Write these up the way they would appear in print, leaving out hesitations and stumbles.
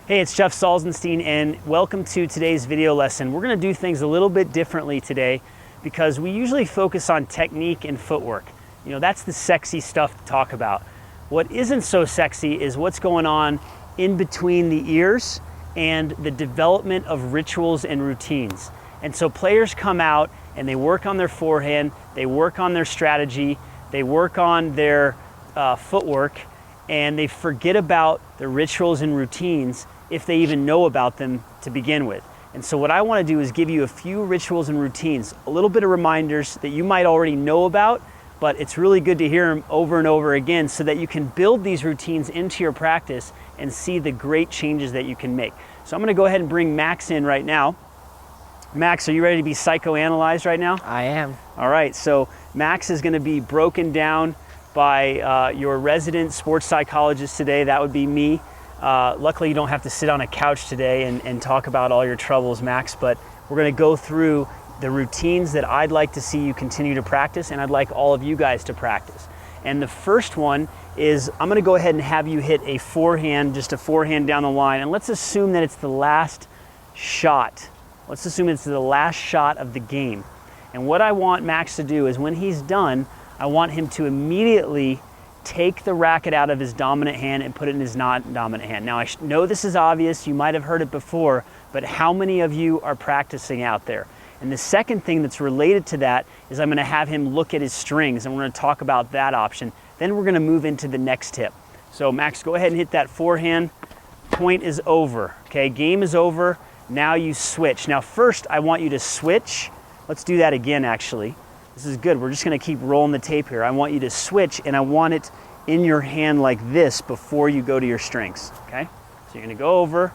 Hey, it's Jeff Salzenstein and welcome to today's video lesson. We're going to do things a little bit differently today because we usually focus on technique and footwork. You know, that's the sexy stuff to talk about. What isn't so sexy is what's going on in between the ears and the development of rituals and routines. And so players come out and they work on their forehand, they work on their strategy, they work on their footwork, and they forget about the rituals and routines if they even know about them to begin with. And so what I want to do is give you a few rituals and routines, a little bit of reminders that you might already know about, but it's really good to hear them over and over again so that you can build these routines into your practice and see the great changes that you can make. So I'm going to go ahead and bring Max in right now. Max, are you ready to be psychoanalyzed right now? I am. All right, so Max is going to be broken down by your resident sports psychologist today. That would be me. Luckily, you don't have to sit on a couch today and talk about all your troubles, Max, but we're going to go through the routines that I'd like to see you continue to practice, and I'd like all of you guys to practice. And the first one is I'm going to go ahead and have you hit a forehand, just a forehand down the line, and let's assume that it's the last shot. Let's assume it's the last shot of the game. And what I want Max to do is when he's done, I want him to immediately take the racket out of his dominant hand and put it in his non-dominant hand. Now, I know this is obvious, you might have heard it before, but how many of you are practicing out there? And the second thing that's related to that is I'm going to have him look at his strings, and we're going to talk about that option. Then we're going to move into the next tip. So Max, go ahead and hit that forehand. Point is over, okay? Game is over. Now you switch. Now first, I want you to switch. Let's do that again, actually. This is good. We're just going to keep rolling the tape here. I want you to switch, and I want it in your hand like this before you go to your strings, okay? So you're going to go over,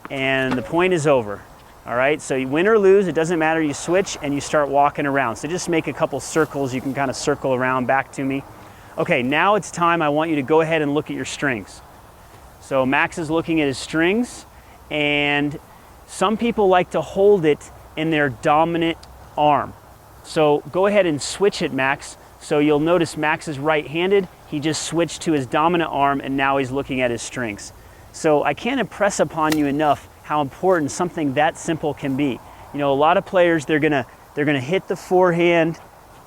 and the point is over. All right, so you win or lose, it doesn't matter. You switch, and you start walking around. So just make a couple circles. You can kind of circle around back to me. Okay, now it's time. I want you to go ahead and look at your strings. So Max is looking at his strings, and some people like to hold it in their dominant arm. So go ahead and switch it, Max. So you'll notice Max is right-handed. He just switched to his dominant arm, and now he's looking at his strings. So I can't impress upon you enough how important something that simple can be. You know, a lot of players, they're gonna hit the forehand,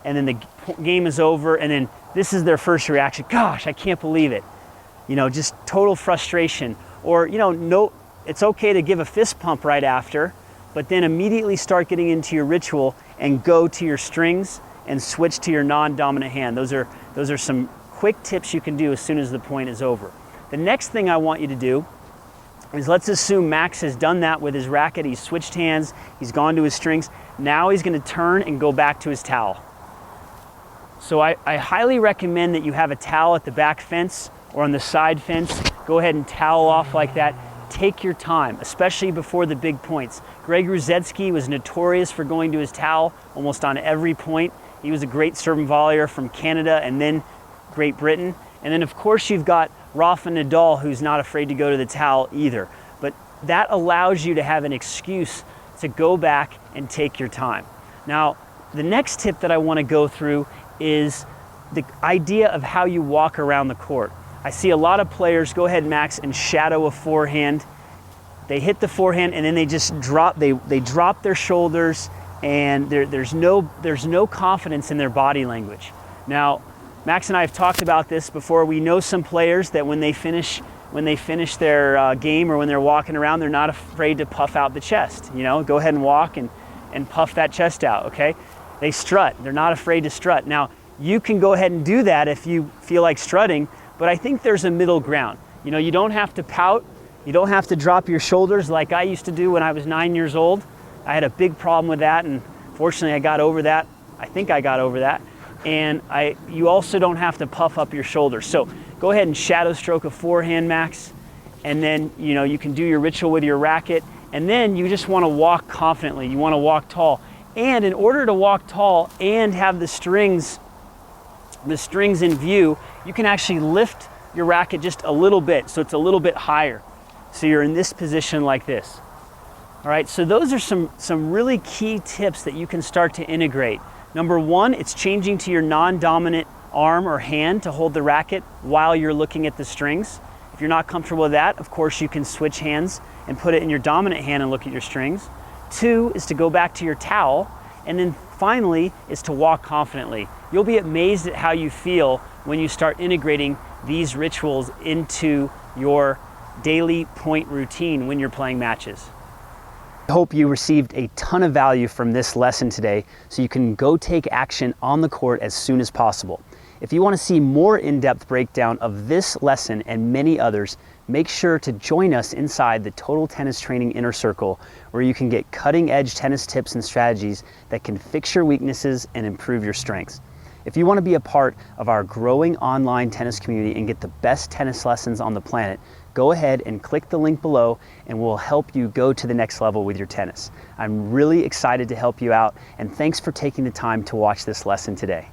and then the game is over, and then this is their first reaction. Gosh, I can't believe it. You know, just total frustration. Or, you know, no, it's okay to give a fist pump right after, but then immediately start getting into your ritual and go to your strings and switch to your non-dominant hand. Those are some quick tips you can do as soon as the point is over. The next thing I want you to do is, let's assume Max has done that with his racket. He's switched hands, he's gone to his strings. Now he's going to turn and go back to his towel. So I highly recommend that you have a towel at the back fence or on the side fence. Go ahead and towel off like that. Take your time, especially before the big points. Greg Rusedski was notorious for going to his towel almost on every point. He was a great serve and volleyer from Canada and then Great Britain. And then of course you've got Rafa Nadal, who's not afraid to go to the towel either. But that allows you to have an excuse to go back and take your time. Now, the next tip that I want to go through is the idea of how you walk around the court. I see a lot of players, go ahead, Max, and shadow a forehand. They hit the forehand and then they just drop, they drop their shoulders, and there's no confidence in their body language. Now, Max and I have talked about this before. We know some players that when they finish their game or when they're walking around, they're not afraid to puff out the chest. You know, go ahead and walk and puff that chest out, okay? They strut. They're not afraid to strut. Now, you can go ahead and do that if you feel like strutting, but I think there's a middle ground. You know, you don't have to pout. You don't have to drop your shoulders like I used to do when I was 9 years old. I had a big problem with that, and fortunately I got over that. I think I got over that. And you also don't have to puff up your shoulders. So go ahead and shadow stroke a forehand, Max, and then, you know, you can do your ritual with your racket, and then you just want to walk confidently. You want to walk tall. And in order to walk tall and have the strings in view, you can actually lift your racket just a little bit, so it's a little bit higher. So you're in this position like this. All right, so those are some really key tips that you can start to integrate. Number one, it's changing to your non-dominant arm or hand to hold the racket while you're looking at the strings. If you're not comfortable with that, of course you can switch hands and put it in your dominant hand and look at your strings. 2 is to go back to your towel, and then finally is to walk confidently. You'll be amazed at how you feel when you start integrating these rituals into your daily point routine when you're playing matches. I hope you received a ton of value from this lesson today so you can go take action on the court as soon as possible. If you want to see more in-depth breakdown of this lesson and many others, make sure to join us inside the Total Tennis Training Inner Circle, where you can get cutting-edge tennis tips and strategies that can fix your weaknesses and improve your strengths. If you want to be a part of our growing online tennis community and get the best tennis lessons on the planet, go ahead and click the link below and we'll help you go to the next level with your tennis. I'm really excited to help you out, and thanks for taking the time to watch this lesson today.